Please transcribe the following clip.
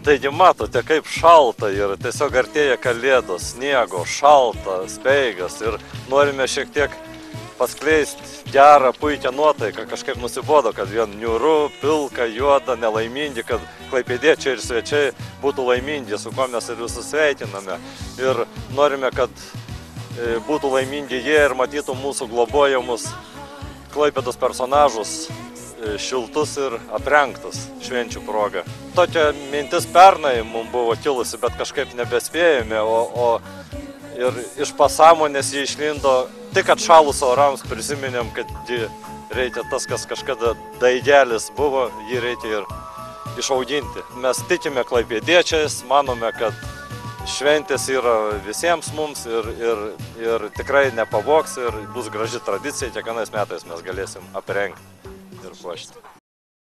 Taigi matote, kaip šalta ir tiesiog artėja kalėdos, sniego, šalta, speigas ir norime šiek tiek paskleisti gerą, puikią nuotaiką. Kažkaip nusibodo, kad vien niūru, pilka, juoda, nelaimingi, kad klaipėdiečiai ir svečiai būtų laimingi, su kuo mes ir visus sveikiname. Ir norime, kad būtų laimingi jie ir matytų mūsų globojamus Klaipėdos personažus, šiltus ir aprengtus švenčių proga. Tokia mintis pernai mums buvo kilusi, bet kažkaip nebespėjome, ir iš pasąmonės jį išlindo tik atšalus orams, prisiminėm, kad reikia tas, kas kažkada daigelis buvo, jį reikia ir išauginti. Mes tikime klaipėdiečiais, manome, kad šventės yra visiems mums ir tikrai nepavogs ir bus graži tradicija, kiekvienais metais mes galėsim aprengti ir puošti.